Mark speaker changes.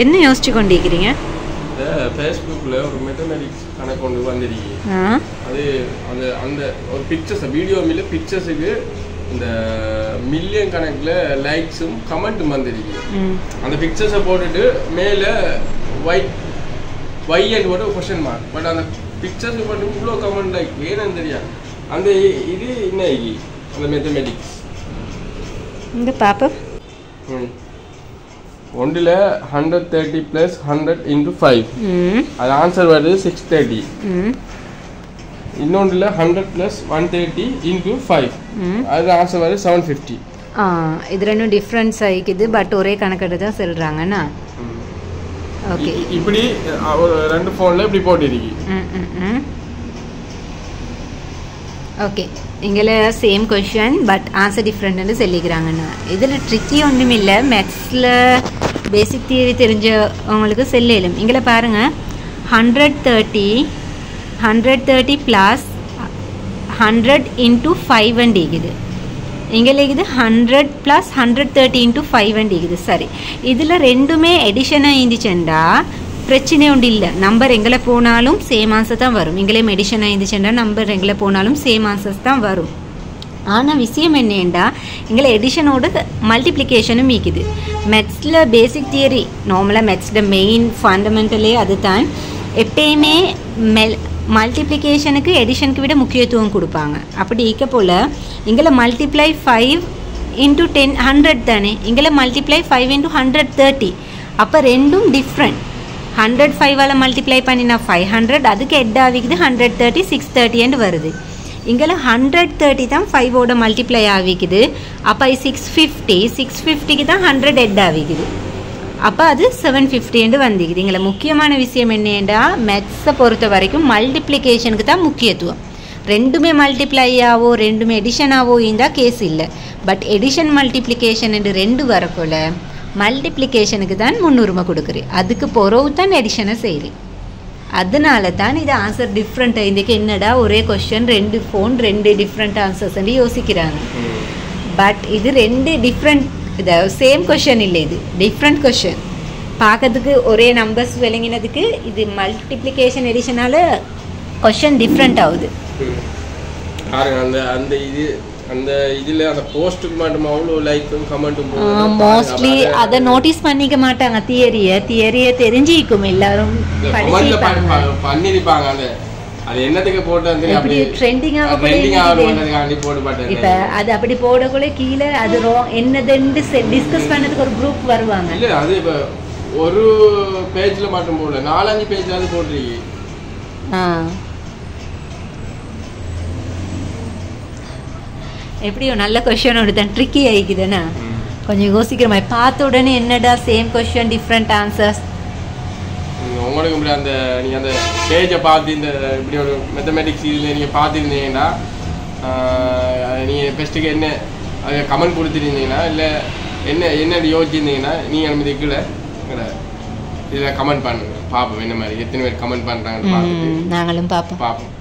Speaker 1: என்ன யோசிச்சு கொண்டிருக்கிறீங்க?
Speaker 2: ஃபேஸ்புக்கில் ஒரு மெத்தமெட்டிக்ஸ் கணக்கு கொண்டு வந்துருக்கீங்க. அது அந்த அந்த ஒரு பிக்சர்ஸ் வீடியோ மேலே பிக்சர்ஸுக்கு இந்த மில்லியன் கணக்கில் லைக்ஸும் கமெண்ட்டும் வந்துருக்கு. அந்த பிக்சர்ஸை போட்டுட்டு மேலே ஒய் அண்ட் ஒரு கொஸ்டின் மார்க். பட் அந்த பிக்சர்ஸுக்கு போட்டு இவ்வளோ கமெண்ட் ஆகி ஏன்னு தெரியாது. அந்த இது என்ன ஆகி அந்த மெத்தமெட்டிக்ஸ்
Speaker 1: இந்த பாப்பா
Speaker 2: ஒன்றில் 130 + 100 × 5 அது ஆன்சர் வருது 630. இன்னொன்றில் 100 + 130 × 5 அது ஆன்சர் வருது 750.
Speaker 1: இது ரெண்டும் டிஃப்ரென்ஸ் ஆகிக்குது, பட் ஒரே கணக்கெட்டு தான் சொல்கிறாங்கண்ணா. ஓகே,
Speaker 2: இப்படி ஒரு ரெண்டு ஃபோனில் இப்படி போட்டிருக்கு.
Speaker 1: ஓகே, இங்கே சேம் கொஷின் பட் ஆன்சர் டிஃப்ரெண்ட்னு சொல்லிக்கிறாங்கண்ணா. இதில் ட்ரிக்கி ஒன்றும் இல்லை. மேத்ஸில் பேசிக் தியரி தெரிஞ்சவங்களுக்கு செல்லும். இங்கே பாருங்கள், 130 + 100 × 5 இருக்குது. இங்கே இருக்குது 100 + 130 × 5 இருக்குது. சரி, இதில் ரெண்டுமே எடிஷனாக இருந்துச்சுண்டா பிரச்சனை ஒன்று இல்லை. நம்பர் எங்கே போனாலும் சேம் ஆன்சர் தான் வரும். இங்கேயும் எடிஷனாக இருந்துச்சுண்டா நம்பர் எங்கே போனாலும் சேம் ஆன்சர்ஸ் தான் வரும். ஆனால் விஷயம் என்னென்னா இங்கே எடிஷனோட மல்டிப்ளிகேஷனும் இருக்குது. மேத்ஸில் பேசிக் தியரி நார்மலாக மேத்ஸில் மெயின் ஃபண்டமெண்டலே அது தான். எப்பயுமே மல்டிப்ளிகேஷனுக்கு எடிஷனுக்கு விட முக்கியத்துவம் கொடுப்பாங்க. அப்படி இருக்க போல் இங்கே மல்டிப்ளை 5 × 10 100 தானே, இங்கே மல்டிப்ளை 5 × 130. அப்போ ரெண்டும் டிஃப்ரெண்ட். 105 மல்டிப்ளை பண்ணினா 500, அதுக்கு ஹெட் ஆகிக்குது 130 630 வருது. இங்கே 130 தான் 5ஓட மல்டிப்ளை ஆகிக்குது. அப்போ 650க்கு தான் 100 ஹெட் ஆகிக்குது. அப்போ அது 750 வந்துக்குது. இங்கே முக்கியமான விஷயம் என்னென்னா மேத்ஸை பொறுத்த வரைக்கும் மல்டிப்ளிகேஷனுக்கு தான் முக்கியத்துவம். ரெண்டுமே மல்டிப்ளையாவோ ரெண்டுமே எடிஷனாவோ இருந்தால் கேஸ் இல்லை. பட் எடிஷன் மல்டிப்ளிகேஷன் என்று ரெண்டு வரப்போல மல்டிப்ளிகேஷனுக்கு தான் முன்னுரிமை கொடுக்குறேன். அதுக்கு பிறகு தான் எடிஷனை செய்கிறேன். அதனால தான் இது ஆன்சர் டிஃப்ரெண்ட்டாக இன்றைக்கு என்னடா ஒரே கொஸ்டின் ரெண்டு ஃபோன் ரெண்டு டிஃப்ரெண்ட் ஆன்சர்ஸ்ன்னு யோசிக்கிறாங்க. பட் இது ரெண்டு டிஃப்ரெண்ட், இது சேம் கொஸ்டின் இல்லை, இது டிஃப்ரெண்ட் கொஸ்டின். பார்க்கறதுக்கு ஒரே நம்பர்ஸ் விளங்கினதுக்கு இது மல்டிப்ளிகேஷன் எடிஷனால் கொஸ்டின் டிஃப்ரெண்ட் ஆகுது.
Speaker 2: அந்த இது அந்த இதில் அந்த போஸ்ட்டுக்கு மட்டும் அவ்வளோ லைக்கும் கமெண்ட்டும்
Speaker 1: மோஸ்ட்லி அதை நோட்டீஸ் பண்ணிக்க மாட்டாங்க. தியரியை தெரிஞ்சிக்கும் எல்லாரும்
Speaker 2: பண்ணிருப்பாங்க. அந்த அது என்னத்துக்கு போட்டு
Speaker 1: அப்படி ட்ரெண்டிங்காக
Speaker 2: போட்டு
Speaker 1: இப்போ அது அப்படி போடக்குள்ள கீழே அது என்னதுன்னு டிஸ்கஸ் பண்ணதுக்கு ஒரு குரூப் வருவாங்க.
Speaker 2: இல்லை அது இப்போ ஒரு பேஜில் மட்டும் போடல, 4-5 பேஜில் அது போட்டிருக்கு.
Speaker 1: எப்படியோ நல்ல கொஸ்டின் ஒன்று தான் ட்ரிக்கி ஆகிக்குதுண்ணா. கொஞ்சம் யோசிக்கிற மாதிரி பார்த்த உடனே என்னடா சேம் கொஸ்டின் டிஃப்ரெண்ட் ஆன்சர்ஸ்.
Speaker 2: உங்களுக்கு இப்படி அந்த நீங்கள் அந்த பேஜை பார்த்து இந்த இப்படி ஒரு மேத்தமெட்டிக்ஸ் இதில் நீங்கள் பார்த்துருந்தீங்கன்னா நீங்கள் பெஸ்ட்டுக்கு என்ன அதை கமெண்ட் கொடுத்துருந்தீங்கன்னா இல்லை என்ன யோசிச்சிருந்தீங்கன்னா நீங்கள் நம்ம இதுக்குள்ள இதில் கமெண்ட் பண்ணுங்க, பார்ப்போம் என்ன மாதிரி எத்தனை பேர் கமெண்ட் பண்ணுறாங்கன்னு பார்த்துட்டு
Speaker 1: நாங்களும் பார்ப்போம்.